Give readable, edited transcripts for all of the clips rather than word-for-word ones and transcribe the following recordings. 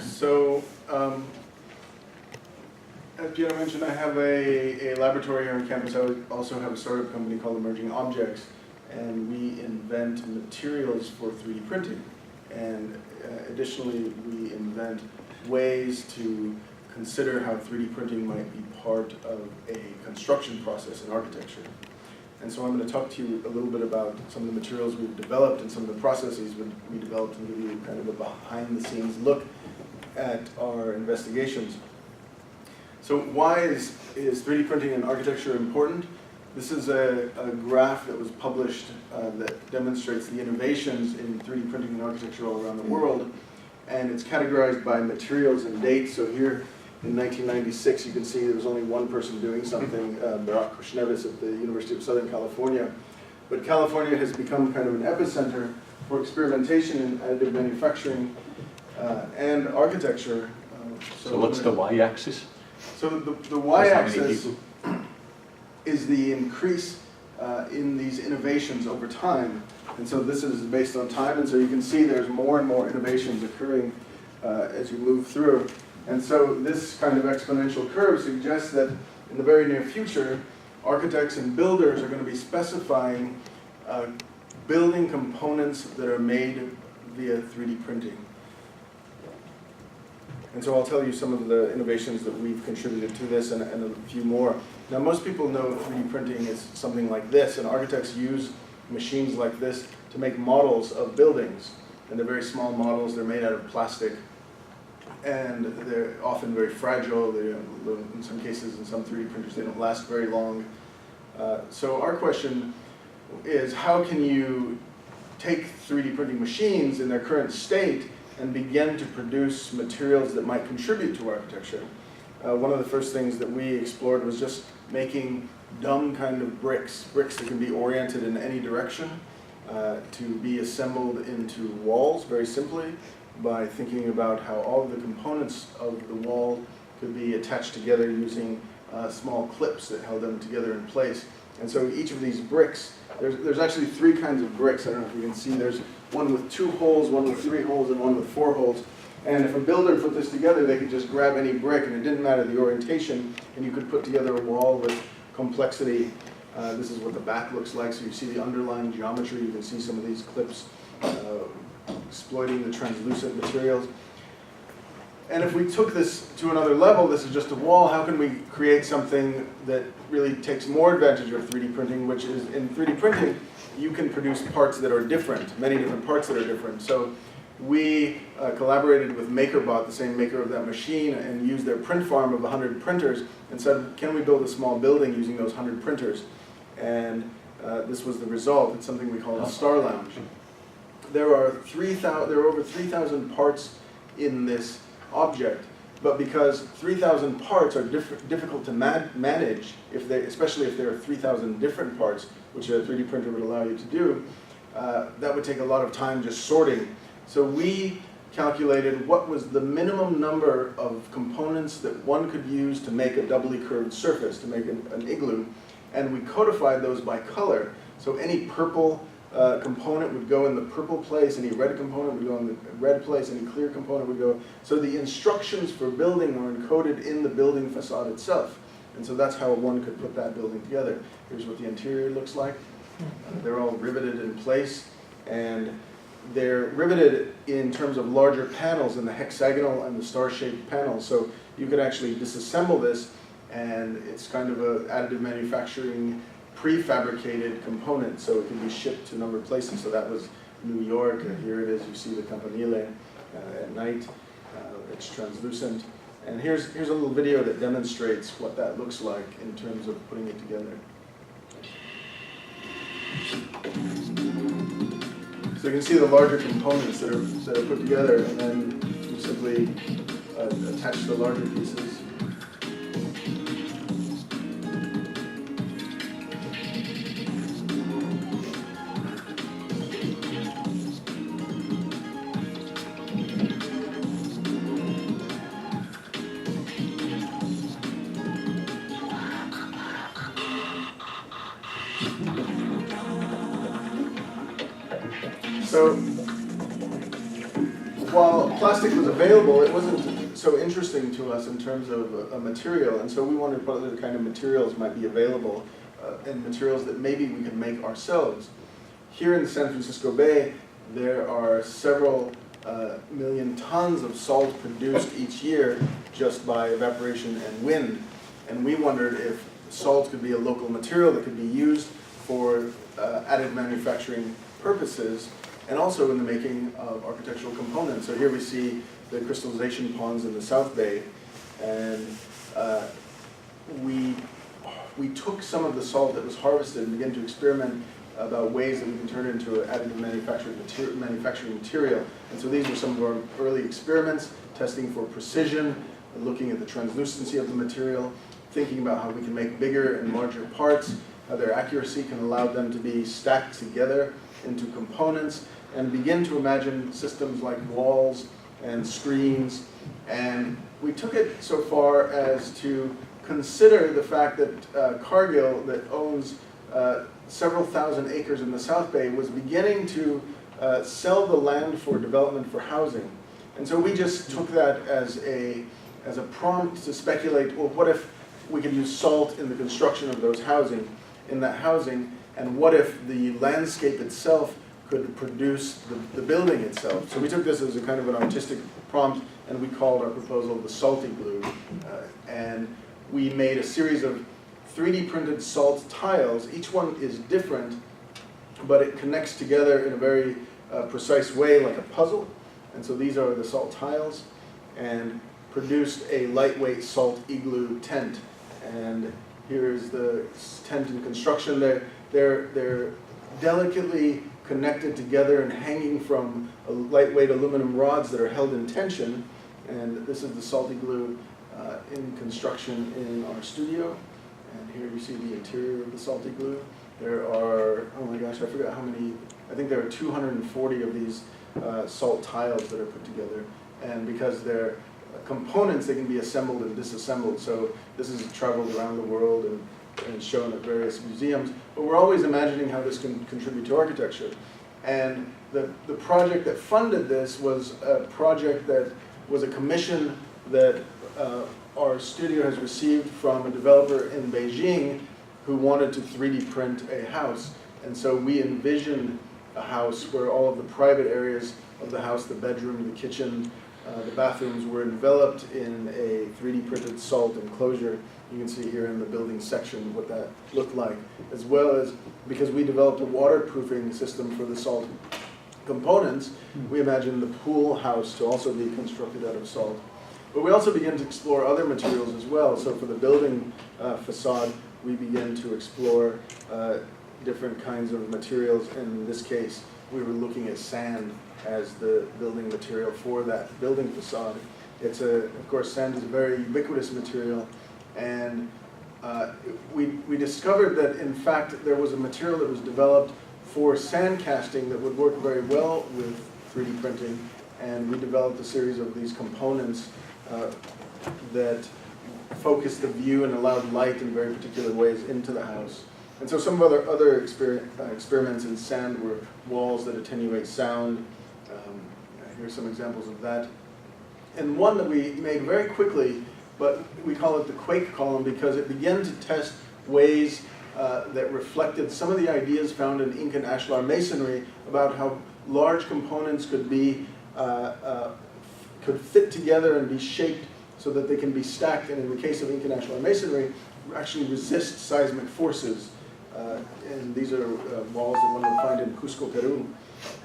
So, as Gina mentioned, I have a laboratory here on campus. I also have a startup company called Emerging Objects, and we invent materials for 3D printing. And additionally, we invent ways to consider how 3D printing might be part of a construction process in architecture. And so I'm going to talk to you a little bit about some of the materials we've developed and some of the processes we developed, and give you kind of a behind-the-scenes look at our investigations. So why is 3D printing in architecture important? This is a graph that was published that demonstrates the innovations in 3D printing and architecture all around the world. And it's categorized by materials and dates. So here in 1996, you can see there was only one person doing something, Barak Kushnevis at the University of Southern California. But California has become kind of an epicenter for experimentation in additive manufacturing and architecture. So what's the y-axis? So the y-axis is the increase in these innovations over time. And so this is based on time, and so you can see there's more and more innovations occurring as you move through. And so this kind of exponential curve suggests that in the very near future, architects and builders are going to be specifying building components that are made via 3D printing. And so I'll tell you some of the innovations that we've contributed to this and a few more. Now, most people know 3D printing is something like this, and architects use machines like this to make models of buildings. And they're very small models, they're made out of plastic, and they're often very fragile. They, in some cases, in some 3D printers, they don't last very long. So our question is, how can you take 3D printing machines in their current state and begin to produce materials that might contribute to architecture? One of the first things that we explored was just making dumb kind of bricks that can be oriented in any direction to be assembled into walls very simply by thinking about how all of the components of the wall could be attached together using small clips that held them together in place. And so each of these bricks, there's actually three kinds of bricks. I don't know if you can see. There's one with 2 holes, one with 3 holes, and one with 4 holes. And if a builder put this together, they could just grab any brick, and it didn't matter the orientation, and you could put together a wall with complexity. This is what the back looks like. So you see the underlying geometry. You can see some of these clips exploiting the translucent materials. And if we took this to another level, this is just a wall, how can we create something that really takes more advantage of 3D printing, which is, in 3D printing, you can produce parts that are different, many different parts that are different. So we collaborated with MakerBot, the same maker of that machine, and used their print farm of 100 printers and said, can we build a small building using those 100 printers? And this was the result. It's something we call a Star Lounge. There are over 3,000 parts in this object, but because 3,000 parts are difficult to manage, especially if there are 3,000 different parts, which a 3D printer would allow you to do, that would take a lot of time just sorting. So we calculated what was the minimum number of components that one could use to make a doubly curved surface, to make an igloo, and we codified those by color. So any purple component would go in the purple place, any red component would go in the red place, any clear component would go. So the instructions for building are encoded in the building facade itself. And so that's how one could put that building together. Here's what the interior looks like. They're all riveted in place, and they're riveted in terms of larger panels in the hexagonal and the star-shaped panels. So you could actually disassemble this, and it's kind of an additive manufacturing prefabricated component, so it can be shipped to a number of places. So that was New York, and here it is. You see the campanile at night. It's translucent. And here's a little video that demonstrates what that looks like in terms of putting it together. So you can see the larger components that are put together, and then you simply attach the larger pieces. So while plastic was available, it wasn't so interesting to us in terms of a material, and so we wondered what other kind of materials might be available, and materials that maybe we could make ourselves. Here in the San Francisco Bay, there are several million tons of salt produced each year just by evaporation and wind, and we wondered if salt could be a local material that could be used for additive manufacturing purposes, and also in the making of architectural components. So here we see the crystallization ponds in the South Bay, and we took some of the salt that was harvested and began to experiment about ways that we can turn it into an additive manufacturing material. And so these are some of our early experiments, testing for precision, looking at the translucency of the material, thinking about how we can make bigger and larger parts, how their accuracy can allow them to be stacked together into components, and begin to imagine systems like walls and screens. And we took it so far as to consider the fact that Cargill, that owns several thousand acres in the South Bay, was beginning to sell the land for development for housing. And so we just took that as a prompt to speculate, well, what if we could use salt in the construction of those housing, and what if the landscape itself could produce the building itself? So we took this as a kind of an artistic prompt, and we called our proposal the salty glue. And we made a series of 3D printed salt tiles. Each one is different, but it connects together in a very precise way, like a puzzle. And so these are the salt tiles, and produced a lightweight salt igloo tent. And here's the tent in construction. They're delicately connected together and hanging from lightweight aluminum rods that are held in tension. And this is the salt igloo in construction in our studio. And here you see the interior of the salt igloo. There are, oh my gosh, I forgot how many, I think there are 240 of these salt tiles that are put together. And because they're components, they can be assembled and disassembled. So this is traveled around the world and shown at various museums. But we're always imagining how this can contribute to architecture. And the project that funded this was a project that was a commission that our studio has received from a developer in Beijing who wanted to 3D print a house. And so we envisioned a house where all of the private areas of the house, the bedroom, the kitchen, the bathrooms, were enveloped in a 3D printed salt enclosure. You can see here in the building section what that looked like, as well as, because we developed a waterproofing system for the salt components, we imagined the pool house to also be constructed out of salt. But we also began to explore other materials as well. So for the building facade, we began to explore different kinds of materials. In this case, we were looking at sand as the building material for that building facade. Of course, sand is a very ubiquitous material, and we discovered that in fact there was a material that was developed for sand casting that would work very well with 3D printing, and we developed a series of these components that focused the view and allowed light in very particular ways into the house. And so some of other experiments in sand were walls that attenuate sound. Here's some examples of that. And one that we made very quickly, but we call it the quake column because it began to test ways that reflected some of the ideas found in Inca and ashlar masonry about how large components could fit together and be shaped so that they can be stacked, and in the case of Inca and ashlar masonry, actually resist seismic forces. And these are walls that one would find in Cusco, Peru.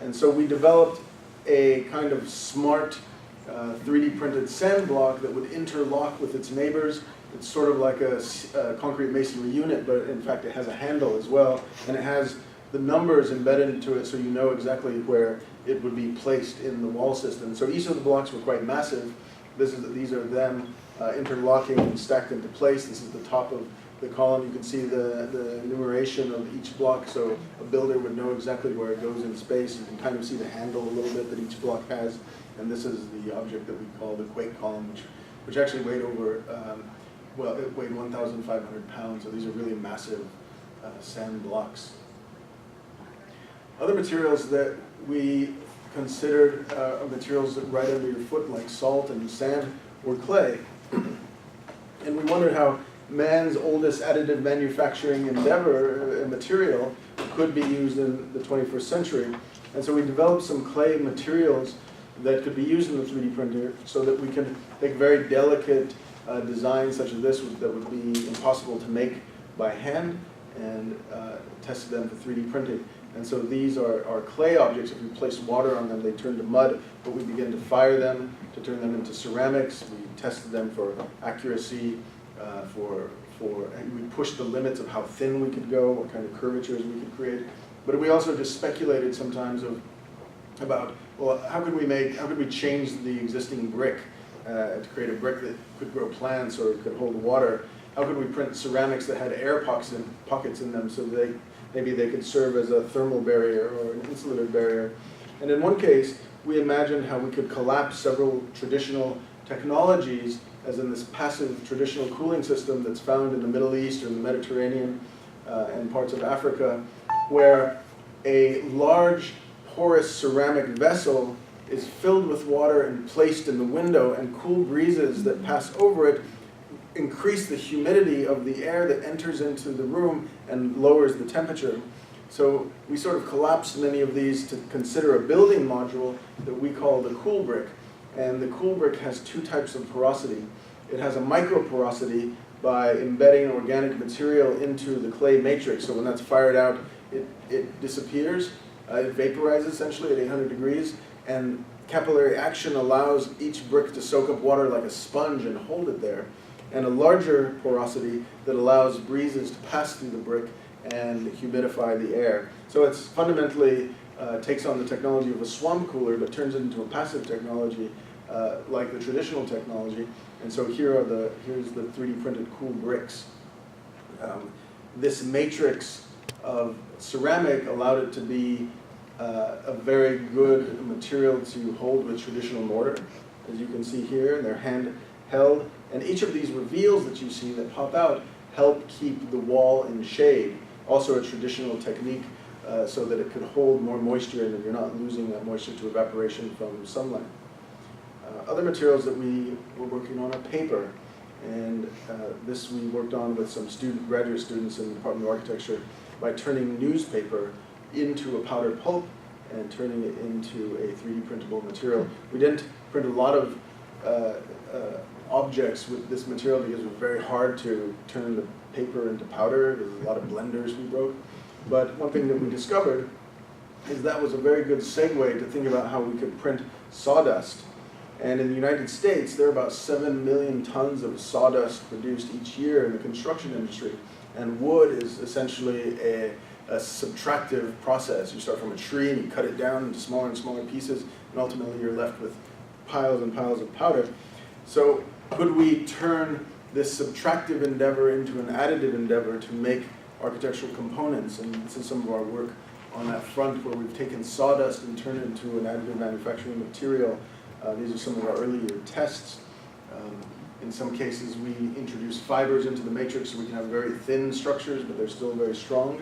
And so we developed a kind of smart 3D printed sand block that would interlock with its neighbors. It's sort of like a concrete masonry unit, but in fact it has a handle as well, and it has the numbers embedded into it so you know exactly where it would be placed in the wall system. So each of the blocks were quite massive. These are them interlocking and stacked into place. This is the top of the column. You can see the enumeration of each block, so a builder would know exactly where it goes in space. You can kind of see the handle a little bit that each block has. And this is the object that we call the quake column, which actually weighed over, it weighed 1,500 pounds, so these are really massive sand blocks. Other materials that we considered materials that right under your foot, like salt and sand or clay. And we wondered how man's oldest additive manufacturing endeavor, material, could be used in the 21st century. And so we developed some clay materials that could be used in the 3D printer so that we can make very delicate designs such as this that would be impossible to make by hand, and tested them for 3D printing. And so these are clay objects. If we place water on them, they turn to mud, but we begin to fire them to turn them into ceramics. We tested them for accuracy, we pushed the limits of how thin we could go, what kind of curvatures we could create. But we also just speculated sometimes about, well, how could we change the existing brick to create a brick that could grow plants or could hold water? How could we print ceramics that had air pockets in them so maybe they could serve as a thermal barrier or an insulative barrier? And in one case, we imagined how we could collapse several traditional technologies, as in this passive traditional cooling system that's found in the Middle East or the Mediterranean and parts of Africa, where a large porous ceramic vessel is filled with water and placed in the window, and cool breezes that pass over it increase the humidity of the air that enters into the room and lowers the temperature. So we sort of collapsed many of these to consider a building module that we call the cool brick. And the cool brick has two types of porosity. It has a microporosity by embedding organic material into the clay matrix. So when that's fired out, it disappears. It vaporizes essentially at 800 degrees. And capillary action allows each brick to soak up water like a sponge and hold it there. And a larger porosity that allows breezes to pass through the brick and humidify the air. So it's fundamentally takes on the technology of a swamp cooler, but turns it into a passive technology like the traditional technology. And so here's the 3D printed cool bricks. This matrix of ceramic allowed it to be a very good material to hold with traditional mortar, as you can see here, and they're hand-held. And each of these reveals that you see that pop out help keep the wall in shade, also a traditional technique so that it could hold more moisture and that you're not losing that moisture to evaporation from sunlight. Other materials that we were working on are paper, and this we worked on with some graduate students in the Department of Architecture by turning newspaper into a powdered pulp and turning it into a 3D printable material. We didn't print a lot of objects with this material because it was very hard to turn the paper into powder. There's a lot of blenders we broke. But one thing that we discovered is that was a very good segue to think about how we could print sawdust. And in the United States, there are about 7 million tons of sawdust produced each year in the construction industry. And wood is essentially a subtractive process. You start from a tree and you cut it down into smaller and smaller pieces, and ultimately you're left with piles and piles of powder. So could we turn this subtractive endeavor into an additive endeavor to make architectural components? And this is some of our work on that front, where we've taken sawdust and turned it into an additive manufacturing material. These are some of our earlier tests. In some cases, we introduce fibers into the matrix so we can have very thin structures, but they're still very strong.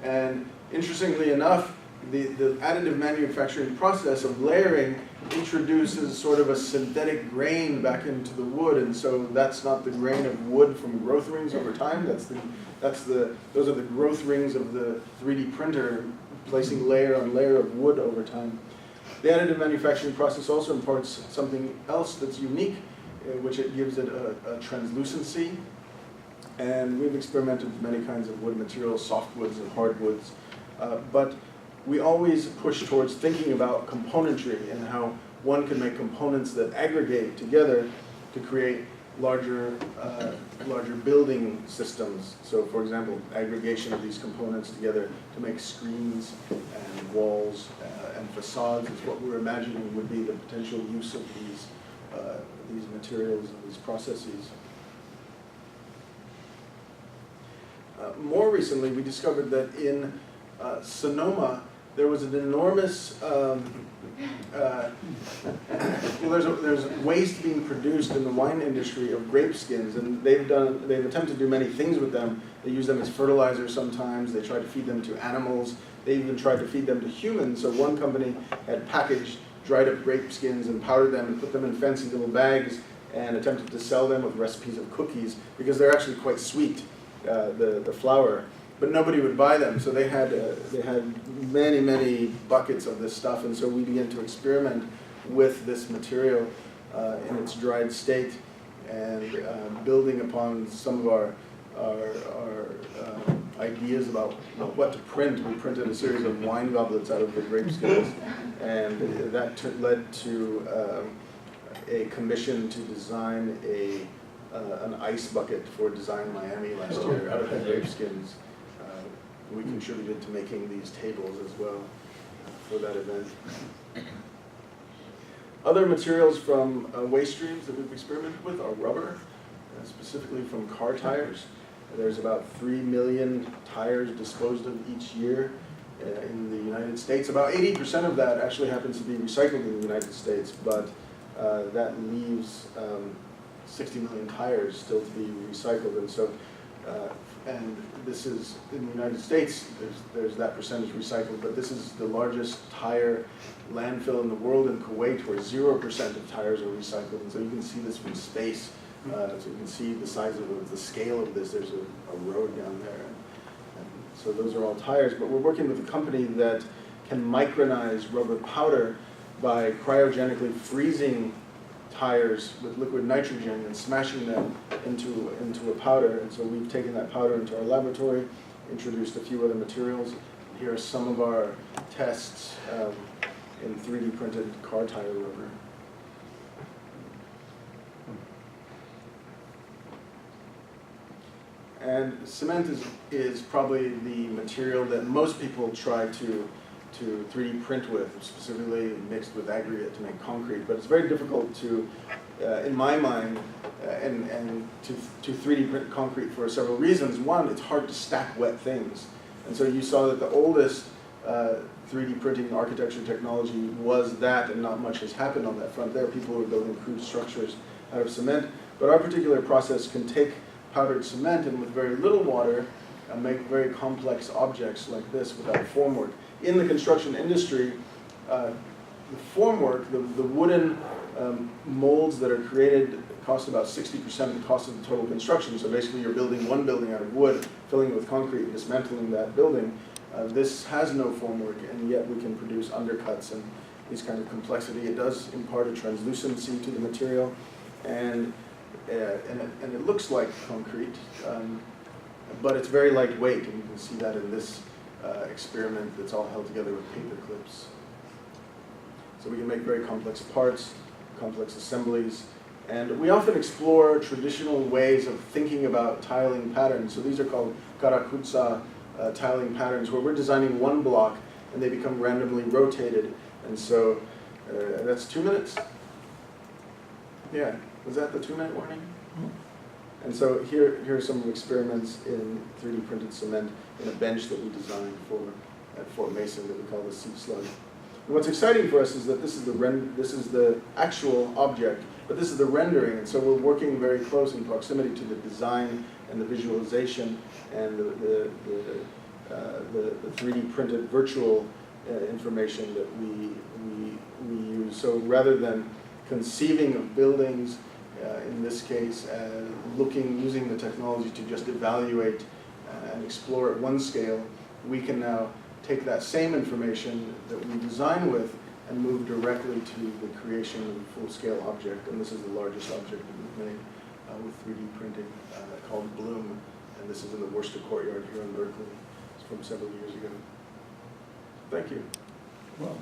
And interestingly enough, the additive manufacturing process of layering introduces sort of a synthetic grain back into the wood, and so that's not the grain of wood from growth rings over time. Those are the growth rings of the 3D printer, placing layer on layer of wood over time. The additive manufacturing process also imparts something else that's unique, which it gives it a translucency. And we've experimented with many kinds of wood materials, softwoods and hardwoods, but we always push towards thinking about componentry and how one can make components that aggregate together to create larger building systems. So, for example, aggregation of these components together to make screens and walls and facades is what we're imagining would be the potential use of these materials and these processes. More recently, we discovered that in Sonoma, there was an enormous, well, there's waste being produced in the wine industry of grape skins, and they've attempted to do many things with them. They use them as fertilizer sometimes. They try to feed them to animals. They even tried to feed them to humans. So one company had packaged dried up grape skins and powdered them and put them in fancy little bags and attempted to sell them with recipes of cookies because they're actually quite sweet, the flour. But nobody would buy them, so they had many buckets of this stuff, and so we began to experiment with this material in its dried state, and building upon some of our ideas about what to print. We printed a series of wine goblets out of the grape skins, and that led to a commission to design an ice bucket for Design Miami last year out of the grape skins. We contributed to making these tables as well for that event. Other materials from waste streams that we've experimented with are rubber, specifically from car tires. There's about 3 million tires disposed of each year in the United States. About 80% of that actually happens to be recycled in the United States, but that leaves 60 million tires still to be recycled. And so, and this is, in the United States, there's that percentage recycled, but this is the largest tire landfill in the world in Kuwait, where 0% of tires are recycled. And so you can see this from space. So you can see the size of the scale of this. There's a road down there. And so those are all tires, but we're working with a company that can micronize rubber powder by cryogenically freezing tires with liquid nitrogen and smashing them into a powder. And so we've taken that powder into our laboratory, introduced a few other materials. Here are some of our tests in 3D printed car tire rubber. And cement is probably the material that most people try to 3D print with, specifically mixed with aggregate to make concrete. But it's very difficult to, in my mind, and to 3D print concrete for several reasons. One, it's hard to stack wet things. And so you saw that the oldest 3D printing architecture technology was that, and not much has happened on that front. There are people who are building crude structures out of cement. But our particular process can take powdered cement and with very little water make very complex objects like this without formwork. In the construction industry, the formwork, the wooden molds that are created cost about 60% of the cost of the total construction. So basically you're building one building out of wood, filling it with concrete, and dismantling that building. This has no formwork, and yet we can produce undercuts and this kind of complexity. It does impart a translucency to the material, and it looks like concrete, but it's very lightweight, and you can see that in this experiment that's all held together with paper clips. So we can make very complex parts, complex assemblies, and we often explore traditional ways of thinking about tiling patterns. So these are called karakutsa tiling patterns, where we're designing one block and they become randomly rotated. And so that's 2 minutes? Yeah, was that the 2-minute warning? And so here are some experiments in 3D printed cement in a bench that we designed at Fort Mason that we call the Sea Slug. And what's exciting for us is that this is the actual object, but this is the rendering. And so we're working very close in proximity to the design and the visualization and the 3D printed virtual information that we use. So rather than conceiving of buildings, in this case, using the technology to just evaluate and explore at one scale, we can now take that same information that we design with and move directly to the creation of a full-scale object. And this is the largest object that we've made with 3D printing called Bloom. And this is in the Worcester Courtyard here in Berkeley. It's from several years ago. Thank you. Well.